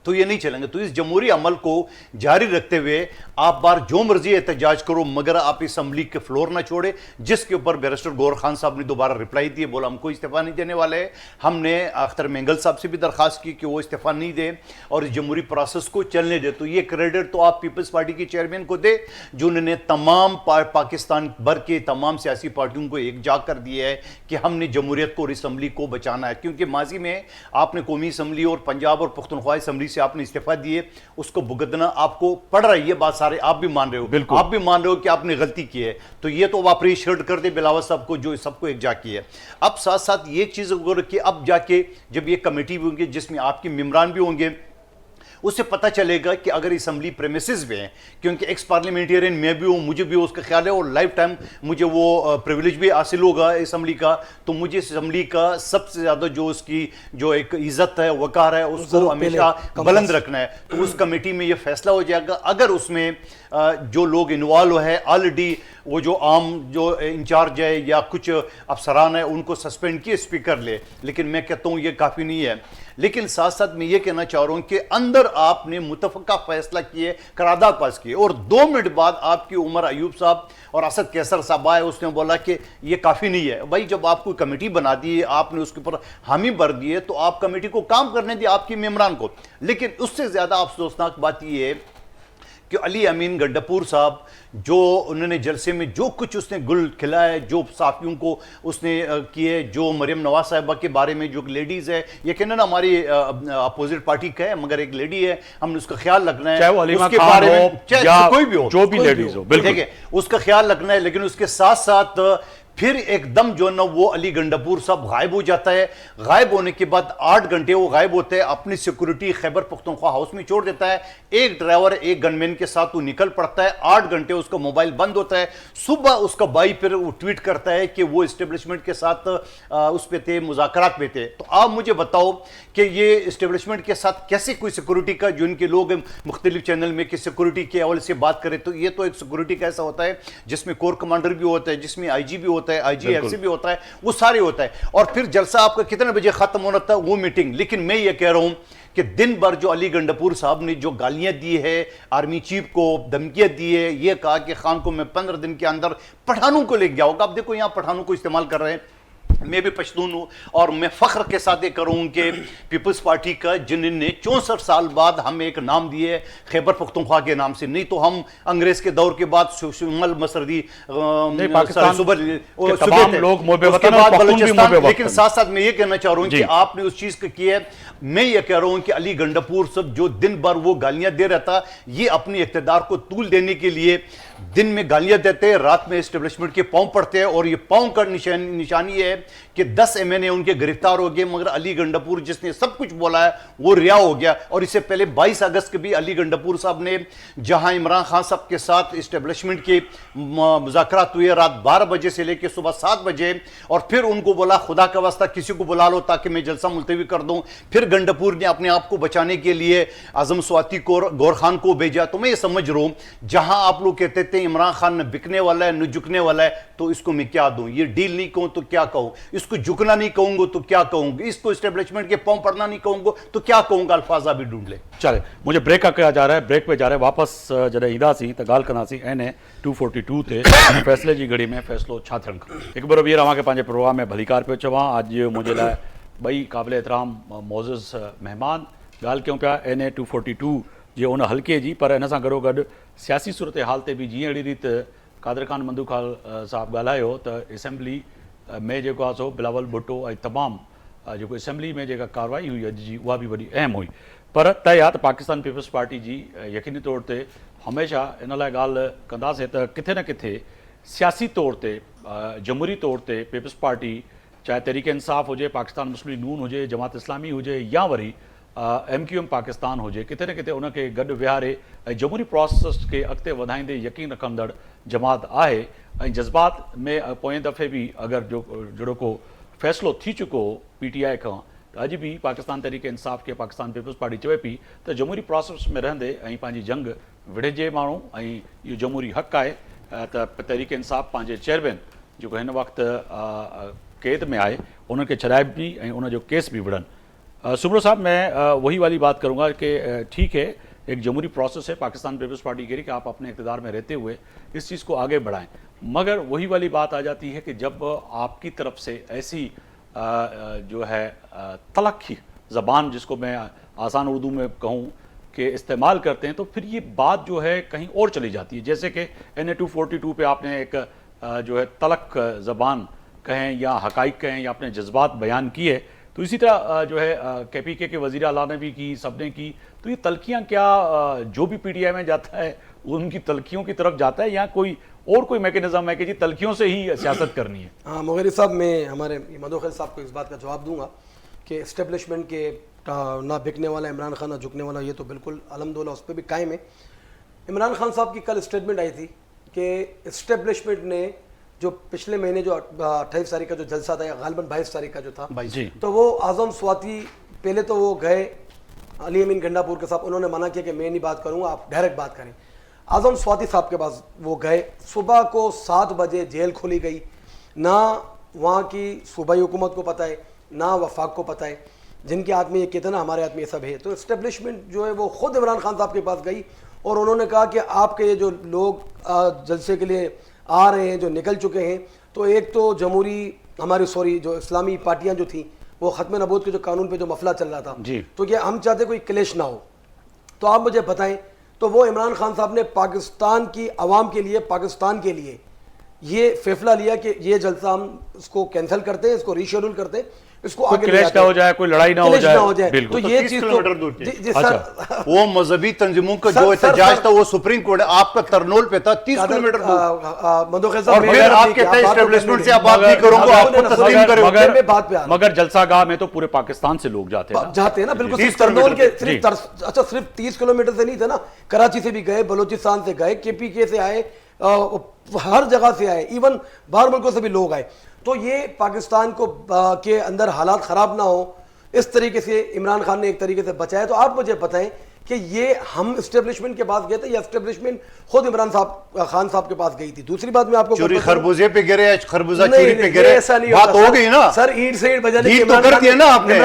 तो ये नहीं चलेंगे। तो इस जमहूरी अमल को जारी रखते हुए आप बार जो मर्जी एहतजाज करो, मगर आप असम्बली के फ्लोर ना छोड़े, जिसके ऊपर बैरिस्टर गौहर खान साहब ने दोबारा रिप्लाई दिए, बोला हम कोई इस्तीफा नहीं देने वाले हैं। हमने अख्तर मेंगल साहब से भी दरखास्त की कि वो इस्तीफा नहीं दे और इस जमहूरी प्रोसेस को चलने दे। तो ये क्रेडिट तो आप पीपल्स पार्टी के चेयरमैन को दे, जिन्होंने तमाम पाकिस्तान भर के तमाम सियासी पार्टियों को एकजुट कर दिया है कि हमने जमहूरियत को और असम्बली को बचाना है। क्योंकि माजी में आपने कौमी असम्बली और पंजाब और पुख्तनख्वा असम्बली से आपने इस्तीफा दिए, उसको भुगतना आपको पड़ रहा है। ये बात सारे आप भी मान रहे हो, आप भी मान रहे हो कि आपने गलती की है। तो ये तो आप अप्रिशिएट कर दे बिलावल साहब को जो सबको एकजुट किया है। अब साथ साथ ये चीज कि अब जाके जब ये कमेटी भी होंगी जिसमें आपके मेंबरान भी होंगे, उससे पता चलेगा कि अगर असम्बली प्रेमिसेस में है, क्योंकि एक्स पार्लियामेंटेरियन मैं भी हूँ, मुझे भी उसका ख्याल है और लाइफ टाइम मुझे वो प्रिविलेज भी हासिल होगा असम्बली का, तो मुझे असम्बली का सबसे ज़्यादा जो उसकी जो एक इज़्ज़त है, वकार है, उसको हमेशा बुलंद रखना है। तो उस कमेटी में ये फैसला हो जाएगा। अगर उसमें जो लोग इन्वॉल्व है ऑलरेडी, वो जो आम जो इंचार्ज है या कुछ अफसरान है उनको सस्पेंड किए स्पीकर ले, लेकिन मैं कहता हूँ ये काफ़ी नहीं है। लेकिन साथ साथ मैं ये कहना चाह रहा हूँ कि अंदर आपने मुतफ़क़ा फैसला किए, करारदाद पास किए, और 2 मिनट बाद आपकी उमर अयूब साहब और असद कैसर साहब आए, उसने बोला कि ये काफ़ी नहीं है। भाई जब आपको कमेटी बना दी, आपने उसके ऊपर हामी भर दिए, तो आप कमेटी को काम करने दिए, आपकी मेंबरान को। लेकिन उससे ज़्यादा अफसोसनाक बात यह है कि अली अमीन गंडापुर साहब, जो उन्होंने जलसे में जो कुछ उसने गुल खिलाया, जो साफियों को उसने किए, जो मरियम नवाज साहिबा के बारे में, जो लेडीज़ है, यकीनन हमारी अपोजिट पार्टी का है मगर एक लेडी है, हमने उसका ख्याल रखना है, चाहे वो अलीमा उसके खान बारे हो में या कोई भी हो, जो भी लेडीज हो, बिल्कुल ठीक है, उसका ख्याल रखना है। लेकिन उसके साथ साथ फिर एकदम जो ना वो अली गंडापुर साहब गायब हो जाता है। गायब होने के बाद 8 घंटे वो गायब होते हैं, अपनी सिक्योरिटी खैबर पख्तूनख्वा हाउस में छोड़ देता है, एक ड्राइवर एक गनमैन के साथ वो निकल पड़ता है। 8 घंटे उसका मोबाइल बंद होता है। सुबह उसका भाई फिर वो ट्वीट करता है कि वो इस्टेब्लिशमेंट के साथ उस पे थे, मुज़ाकरात पे थे। तो आप मुझे बताओ कि ये इस्टेब्लिशमेंट के साथ कैसे कोई सिक्योरिटी का, जो इनके लोग मुख्तलिफ चैनल में कि सिक्योरिटी के हवाले से बात करें, तो ये तो एक सिक्योरिटी का ऐसा होता है जिसमें कोर कमांडर भी होता है, जिसमें IG भी होता है, IGFC भी होता है, वो सारे होता है। और फिर जलसा आपका कितने बजे खत्म होना था वो मीटिंग। लेकिन मैं ये कह रहा हूं कि दिन भर जो अली गंडापुर साहब ने जो गालियां दी है, आर्मी चीफ को धमकियां दी है, ये कहा कि खान को मैं 15 दिन के अंदर पठानों को लेके जाऊंगा। अब देखो यहां पठानों को इस्तेमाल कर रहे हैं। मैं भी पश्तून हूं और मैं फख्र के साथ ये करूं कि पीपल्स पार्टी का, जिन्होंने 64 साल बाद हमें एक नाम दिए खैबर पख्तूनख्वा के नाम से, नहीं तो हम अंग्रेज के दौर के बाद शुमल मसरदी लेकिन साथ साथ मैं ये कहना चाह रहा हूं कि आपने उस चीज को किया है। मैं ये कह रहा हूं कि अली गंडापुर सब जो दिन भर वो गालियां दे रहा था, ये अपनी इख्तिदार को तूल देने के लिए दिन में गालियां देते हैं, रात में एस्टेब्लिशमेंट के पांव पड़ते हैं। और ये पांव का निशानी है कि 10 MNA उनके गिरफ्तार हो गए, मगर अली गंडापुर जिसने सब कुछ बोला है वो रिहा हो गया। और इससे पहले 22 अगस्त के भी अली गंडापुर साहब ने, जहां इमरान खान साहब के साथ एस्टेब्लिशमेंट के मुज़ाकरात हुए रात 12 बजे से लेकर सुबह 7 बजे, और फिर उनको बोला खुदा का वास्ता किसी को बुला लो ताकि मैं जलसा मुलतवी कर दूं। फिर गंडापुर ने अपने आप को बचाने के लिए आजम स्वाति को, गौर खान को भेजा। तो मैं ये समझ रहा हूं, जहां आप लोग कहते थे इमरान खान न बिकने वाला है न झुकने वाला है, तो इसको मैं क्या दूं? ये डील नहीं कहूं तो क्या कहूं? इसको झुकना नहीं कहूंगा तो क्या कहूंगा? इसको एस्टेब्लिशमेंट के पांव पड़ना नहीं कहूंगा तो क्या कहूंगा? अल्फाजा भी ढूंढ ले। चले, मुझे ब्रेक का कया जा रहा है, ब्रेक पे जा रहे हैं। वापस जॾहिं ईंदासीं त ॻाल्हि कंदासीं NA 242 ते फ़ैसिले जी घड़ी में फ़ैसिलो छा थियणु खपे। हिकु बार ॿीहर अव्हांखे पंहिंजे प्रोग्राम में भलीकार पियो चवां। अॼु मुंहिंजे लाइ ॿई क़ाबिल एतिराम मोज़िज़ महिमान। ॻाल्हि कयूं पिया NA 242 जे उन हल्के जी, पर हिन सां गॾोगॾु सियासी सूरत हाल ते बि जीअं अहिड़ी रीति कादर ख़ान मंदूखाल साहब ॻाल्हायो त असेंबली में जेको आहे सो बिलावल भुट्टो ऐं तमामु जेको असेंबली में जेका कार्रवाई हुई अॼु जी, उहा बि वॾी अहम हुई। पर तय आहे त पाकिस्तान पीपल्स पार्टी जी यकीनी तौर ते हमेशह इन लाइ ॻाल्हि कंदासीं त किथे न किथे सियासी तौर ते, जमहूरी तौर ते पीपल्स पार्टी, चाहे तहरीक इंसाफ़ हुजे, पाकिस्तान मुस्लिम नून हुजे, जमात इस्लामी हुजे, या वरी MQM पाकिस्तान हुजे, किथे न किथे उनखे गॾु विहारे ऐं जमहूरी प्रोसेस खे अॻिते वधाईंदे यकीन रखंदड़ जमात आहे। ऐं जज़्बात में पोएं दफ़े बि अगरि जहिड़ो को फ़ैसिलो थी चुको हो PTI खां, त अॼु बि पाकिस्तान तहरीक इंसाफ़ खे पाकिस्तान पीपल्स पार्टी चवे पई त जमहूरी प्रोसेस में रहंदे ऐं पंहिंजी जंग विढ़िजे माण्हू, ऐं इहो जमहूरी हक़ आहे त तहरीक इंसाफ़ पंहिंजे चेयरमैन जेको हिन वक़्तु क़ैद में आहे उनखे छॾाइबी ऐं उनजो केस बि विढ़नि। सुब्रो साहब, मैं वही वाली बात करूंगा कि ठीक है, एक जमहूरी प्रोसेस है, पाकिस्तान पीपल्स पार्टी कह रही कि आप अपने इक़्तिदार में रहते हुए इस चीज़ को आगे बढ़ाएं, मगर वही वाली बात आ जाती है कि जब आपकी तरफ से ऐसी जो है तलखी ज़बान, जिसको मैं आसान उर्दू में कहूँ कि इस्तेमाल करते हैं, तो फिर ये बात जो है कहीं और चली जाती है। जैसे कि NA 242 पे आपने एक जो है तलख ज़बान कहें या हकाइक कहें या अपने जज्बात बयान किए, तो इसी तरह जो है KPK के वज़ीर आला ने भी की, सब ने की। तो ये तलखियाँ क्या जो भी PTI में जाता है उनकी तलखियों की तरफ जाता है या कोई और कोई मैकेनिज्म है कि जी तलखियों से ही सियासत करनी है? हाँ मोगेरी साहब, मैं हमारे मदोखिल साहब को इस बात का जवाब दूंगा कि इस्टेब्लिशमेंट के ना बिकने वाला, इमरान खान ना झुकने वाला, ये तो बिल्कुल अल्हम्दुलिल्लाह उस पर भी कायम है। इमरान खान साहब की कल स्टेटमेंट आई थी कि इस्टेब्लिशमेंट ने जो पिछले महीने जो 28 तारीख का जो जलसा था या गालिबन 22 तारीख का जो था, जी, तो वो आज़म स्वाति, पहले तो वो गए अली अमीन गंडापुर के साथ, उन्होंने मना किया कि मैं नहीं बात करूंगा, आप डायरेक्ट बात करें। आज़म स्वाति साहब के पास वो गए, सुबह को 7 बजे जेल खोली गई, ना वहाँ की सूबाई हुकूमत को पता है ना वफाक को पता है, जिनके हाथ में ये कहते ना हमारे हाथ में ये सब है। तो इस्टेब्लिशमेंट जो है वो खुद इमरान खान साहब के पास गई और उन्होंने कहा कि आपके ये जो लोग जलसे के लिए आ रहे हैं, जो निकल चुके हैं, तो एक तो जमहूरी हमारी जो इस्लामी पार्टियां जो थी, वो ख़त्म नबूवत के जो कानून पे जो मसला चल रहा था जी, तो क्या हम चाहते कोई क्लेश ना हो, तो आप मुझे बताएं। तो वो इमरान खान साहब ने पाकिस्तान की आवाम के लिए, पाकिस्तान के लिए ये फैसला लिया कि ये जलसा हम इसको कैंसिल करते हैं, इसको रीशेड्यूल करते हैं, इसको आगे क्लैश ना हो जाए, कोई लड़ाई ना हो जाए। तो ये चीज तो वो मजहबी तंजीमों का जो एहतजाज था वो सुप्रीम कोर्ट, आपका तरनोल पे था 30 किलोमीटर दूर, और फिर आप कहते हैं एस्टेब्लिशमेंट से आप बात नहीं करूंगा, आपको तस्लीम करेंगे। मगर जलसागाह में तो पूरे पाकिस्तान से लोग जाते हैं ना, बिल्कुल तरनोल के सिर्फ 30 किलोमीटर से नहीं थे ना, कराची से भी गए, बलोचिस्तान से गए, KPK से आए, हर जगह से आए, इवन बाहर मुल्कों से भी लोग आए। तो ये पाकिस्तान को के अंदर हालात ख़राब ना हो, इस तरीके से इमरान खान ने एक तरीके से बचाया। तो आप मुझे बताएं कि ये हम इस्टेब्लिशमेंट के पास गए थे या इस्टेब्लिशमेंट खुद इमरान खान साहब के पास गई थी? दूसरी बात मैं आपको चोरी खरबूजे पे गिरे, खरबूजा चोरी पे गिरे, ऐसा नहीं बात हो गई ना सर, ईंट से ईंट बजाने की तो कर दिया ना आपने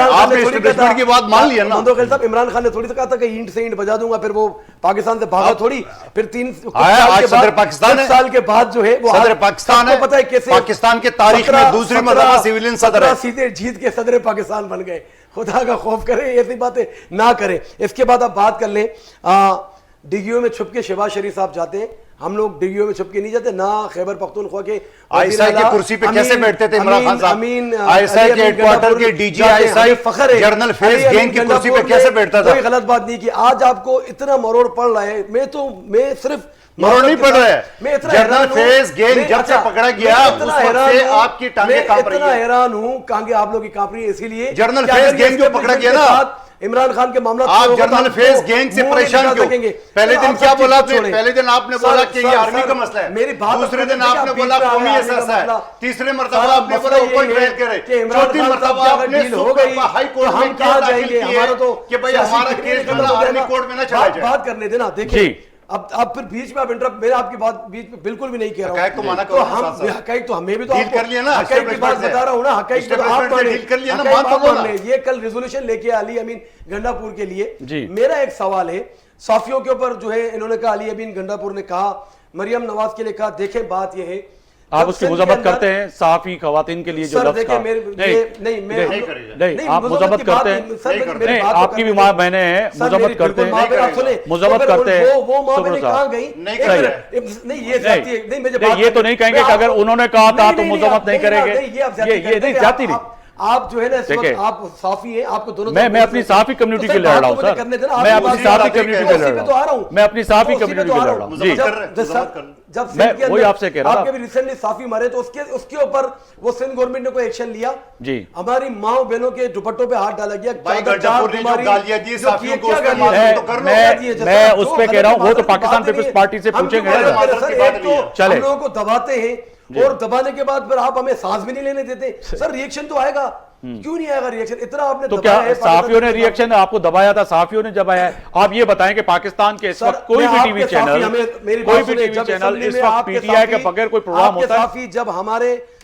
इस्टेब्लिशमेंट की बात मान लिया ना। मंदोखिल साहब, इमरान खान ने थोड़ी सा कहा था कि ईंट से ईंट बजा दूंगा, फिर वो पाकिस्तान से भागा थोड़ी, फिर 3 साल के बाद जो है वो सदर पाकिस्तान है, पता है कैसे पाकिस्तान के तारीख में दूसरी मर्तबा सिविलियन सदर है, सीधे जीत के सदर पाकिस्तान बन गए। खुदा का खौफ करें, ऐसी बातें ना करें। इसके बाद आप बात कर लें, DGO में छुप के शहबाज शरीफ साहब जाते हैं, हम लोग DGO में छुप के नहीं जाते, ना खैबर पख्तूनख्वा के ISI की कुर्सी पे कैसे बैठते थे इमरान खान साहब, ISI के हेडक्वार्टर के DG ISI general phase gang की कुर्सी पे कैसे बैठता था? कोई गलत बात नहीं की। आज आपको इतना मरोड़ पड़ रहा है, मैं सिर्फ मरोड़ नहीं पड़ रहा है, जनरल फेज गैंग जब से पकड़ा गया उस वक्त से आपकी टांगें कांप रही है। इतना हैरान हूं, टांगें आप लोग की कांप रही है, इसीलिए जनरल फेज गैंग जो पकड़ा गया ना, इमरान खान के मामला, आप जनरल फेज गैंग से परेशान क्यों? पहले दिन क्या बोला आपने? पहले दिन आपने बोला कि ये आर्मी का मसला है, मेरी बात, दूसरे दिन आपने बोला कौमी एहसास है, तीसरे मर्तबा आपने बोला ऊपर ट्रेन करे, चौथी मर्तबा आपने हाई कोर्ट में क्या दाखिल किया कि भाई हमारा केस जो है आर्मी कोर्ट में ना चला जाए। बात करने देना, देखिए अब फिर बीच में आप इंटरप्ट, मैं आपकी बात बीच में बिल्कुल भी नहीं कह रहा हूं, तो हम हकाइक तो हमें भी तो डील कर लिया ना, हकाइक की बात बता रहा हूं ना, हकाइक तो आप डील कर लिया ना, मान तो बोला। ये कल रेजोल्यूशन लेके अली अमीन गंडापुर के लिए, मेरा एक सवाल है, साफियों के ऊपर जो है इन्होंने कहा, अली अमीन गंडापुर ने कहा, मरियम नवाज के लिए कहा, देखें बात ये है, आप उसकी मुज़ाहमत करते हैं, साफ़ी ख़वातीन के लिए जो लफ्ज़ का नहीं आप मुज़ाहमत करते हैं, नहीं आपकी भी माँ बहने हैं, मुज़ाहमत करते हैं, मुज़ाहमत करते हैं, वो माँ बहने कहाँ गई? नहीं, ये तो नहीं कहेंगे कि अगर उन्होंने कहा था तो मुज़ाहमत नहीं करेंगे, ये नहीं जाती नहीं। आप जो है ना, आप साफी हैं, आपको दोनों, मैं अपनी साफी कम्युनिटी के लिए लड़ रहा हूं सर, मैं अपनी साफी कम्युनिटी के लिए लड़ रहा हूं, मैं अपनी साफी कम्युनिटी के लिए लड़ रहा हूं जी। जब मैं वही आपसे कह रहा था, आपके भी रिसेंटली साफी मरे तो उसके ऊपर वो सिंध गवर्नमेंट ने कोई एक्शन लिया जी? हमारी माँ बहनों के दुपट्टों पे हाथ डाला गया, मैं उस पे कह रहा हूँ, वो तो पाकिस्तान पीपल्स पार्टी से पूछेंगे। चले हम लोगों को दबाते हैं और दबाने के बाद फिर आप हमें सांस भी नहीं लेने देते। सर रिएक्शन तो आएगा, क्यों नहीं आएगा रिएक्शन? इतना आपने तो क्या साफियों ने रिएक्शन आपको दबाया था? साफियों ने दबाया है? आप ये बताएं कि पाकिस्तान के इस वक्त कोई भी टीवी चैनल इस वक्त PTI के बगैर कोई प्रोग्राम होता है? जब हमारे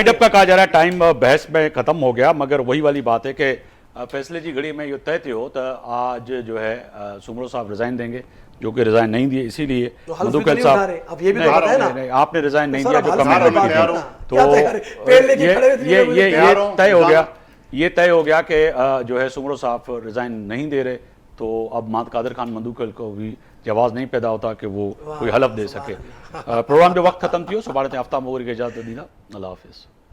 वाइंड अप का कहा जा रहा है टाइम बहस में खत्म हो गया, मगर वही वाली बात है कि फैसले की घड़ी में यो तय थियो तो आज जो है सुमरो साहब रिजाइन देंगे, जो कि रिजाइन नहीं दिए, इसीलिए तो हल्फ मधुकर भी साहब नहीं उठा रहे। अब ये भी तो बताए ना। नहीं, आपने रिजाइन नहीं सर, दिया अब जो हल्फ कमेंट भी में नहीं की उठा थी। क्या तय करें? पेड़ लेके खड़े हुए थे, ये तय हो गया कि जो है सुमरो साहब रिजाइन नहीं दे रहे, तो अब मात कादर खान मंदूकल को भी ये आवाज़ नहीं पैदा होता कि वो कोई हलफ दे सके। प्रोग्राम जो वक्त खत्म थियो, सुभाणे ते आफ्ताब मोगरी के इजाज़त ॾींदा। अल्लाह हाफ़िज़।